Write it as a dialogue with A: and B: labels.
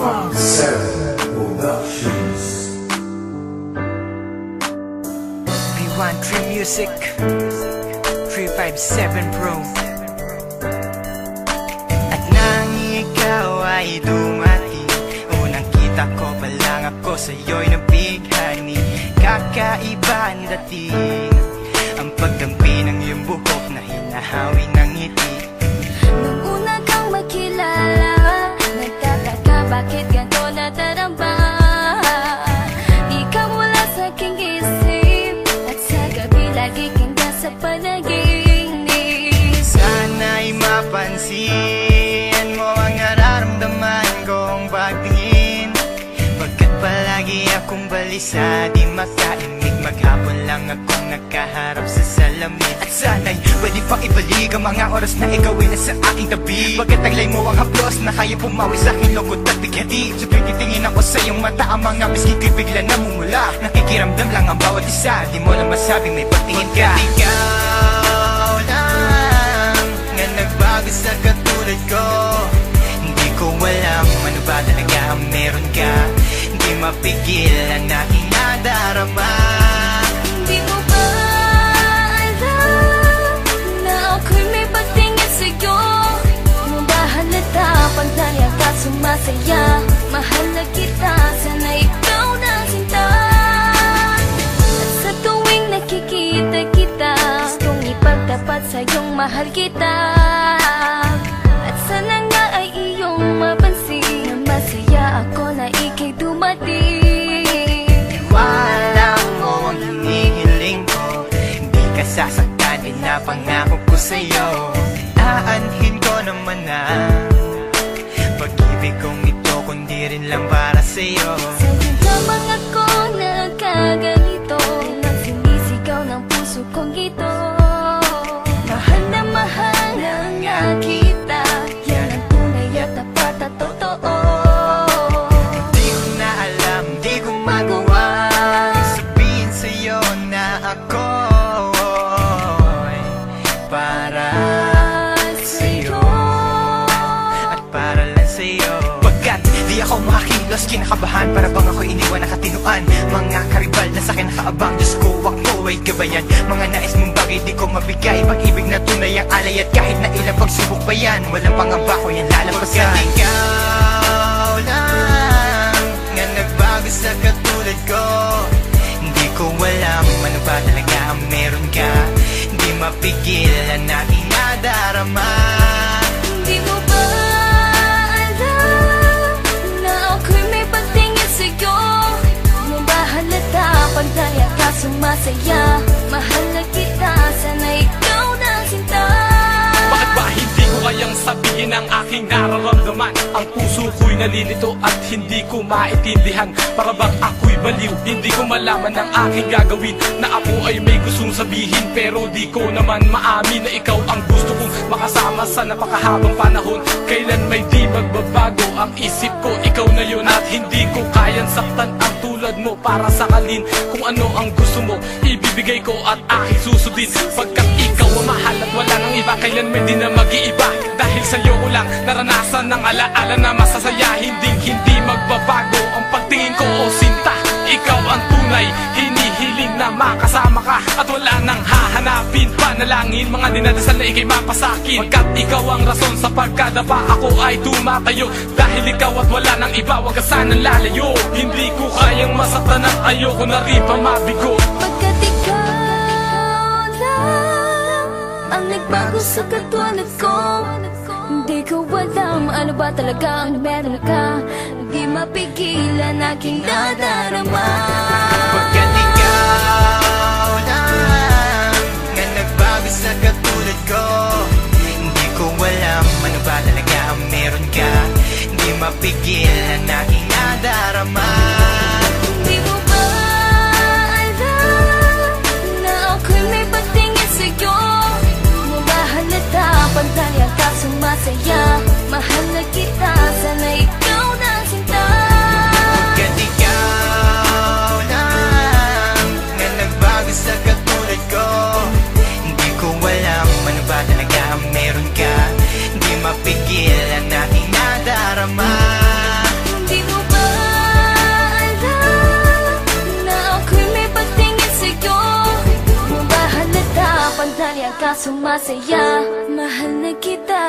A: 357 Productions.
B: B1 Dream Music 357 Pro. At nang ikaw ay dumating, unang kita ko pa lang ako sa'yo'y nabighani. Kakaiba ang dating, ang pagdampi ng iyong buhok na hinahawi ng ngiti.
C: Nung una kang makilala, nagtataka bakit ganito nataramba. Ikaw wala sa aking isip, at sa gabi lagi kang nasa panaginip.
B: Sana'y mapansin mo ang nararamdaman kong pagtingin, pagkat palagi akong balisa, di makaimik. Maghapon lang akong nakaharap sa salamin. At sana'y pwede pang ibalik ang mga oras na ikaw ay nasa aking tabi, pagkat taglay mo ang haplos na kaya pumawi sa aking lungkot at bighati. Sabay titingin ako sa iyong mata, ang mga miski ko'y bigla namumula. Nakikiramdam lang ang bawat isa, di mo lang masabing may pagtingin ka. Pagkat ikaw lang nga nagbago sa katulad ko, hindi ko alam ano ba talaga ang meron ka. Hindi mapigil ang aking nadarama.
C: Di mo ba alam na ako'y may pagtingin sa'yo? Mo ba halata pag naiyak ka sumasaya? Mahal na kita, sana ikaw na sinta. At sa tuwing nakikita kita, gustong ipagtapat sa'yong mahal kita. At sana nga ay iyong mapansin na masaya ako na ika'y dumating.
B: Wala mo ang hinihiling ko, hindi ka sasaktan, pinapangako ko sa'yo. Aanhin ko naman na pag-ibig kong ito, kundi rin lang para sa'yo.
C: Sa'yo lamang ako nagkaganito, nang sinisigaw ng puso kong ito. Mahal na nga kita, yan ang tunay at tapat at totoo.
B: Di ko na alam, di ko magawa sabihin sa'yo na ako'y para sa'yo at para lang sa'yo. Pagkat di ako makakilos, kinakabahan, para bang ako iniwan nakatinuan. Mga karibal na sa'kin nakaabang, Diyos ko, wag mo ay gabayan. Mga nais mong bagay di ko mabigay, pag-ibig na tunay ang alay, at kahit na ilang pagsubok pa yan, walang pangamba ko yan lalampasan. Pagkat ikaw lang nga nagbago sa katulad ko, hindi ko alam ano ba talaga ang meron ka. Hindi mapigil ang aking nadarama.
C: Di mo ba alam na ako'y may pagtingin sa'yo? Mo ba halata pag naiyak ka sumasaya? Mahal na kita, sana ikaw na sinta.
D: Bakit ba hindi ko kayang sabihin ang aking nararamdaman? Ang puso ko'y nalilito at hindi ko maintindihan. Para bang ako'y baliw, hindi ko malaman ang aking gagawin. Na ako ay may gustong sabihin, pero di ko naman maamin na ikaw ang gusto kong makasama sa napakahabang panahon. Kailan may di magbabago ang isip ko, ikaw na yun. At hindi ko kayang saktan ang tulad mo para sakalin. Kung ano ang gusto mo, ibibigay ko at aking susundin. Pagkat ikaw ang mahal at wala nang iba, kailan may di na mag-iiba. Dahil sa'yo ko lang naranasan ng alaala na masasaya. Hindi magbabago ang pagtingin ko, o sinta. Ikaw ang tunay, hinihiling na makasama ka, at wala nang hahanapin panalangin, mga dinadasal na ikay mapasakin. Pagkat ikaw ang rason sa pagkadapa, ako ay tumatayo. Dahil ikaw at wala nang iba, wag ka sanang lalayo. Hindi ko kayang masaktan at ayoko na rin pa mabigo.
C: Pagkat ikaw lang ang nagbago sa katulad ko, hindi ko alam ano ba talaga ang meron ka. Hindi mapigilan aking nadarama.
B: Pagkat ikaw lang nga nagbago sa katulad ko, hindi ko alam ano ba talaga ang meron ka. Hindi mapigil ang aking nadarama.
C: Di mo ba alam na ako'y may pagtingin sa'yo? Mo ba halata pag naiyak ka sumasaya? Mahal na kita, sana ikaw na sinta.
B: Pagkat ikaw lang nga nagbago sa katulad ko, hindi ko alam ano ba talaga ang meron ka. Hindi mapigil ang aking nadarama.
C: Di ka sumasaya. Mahal na kita.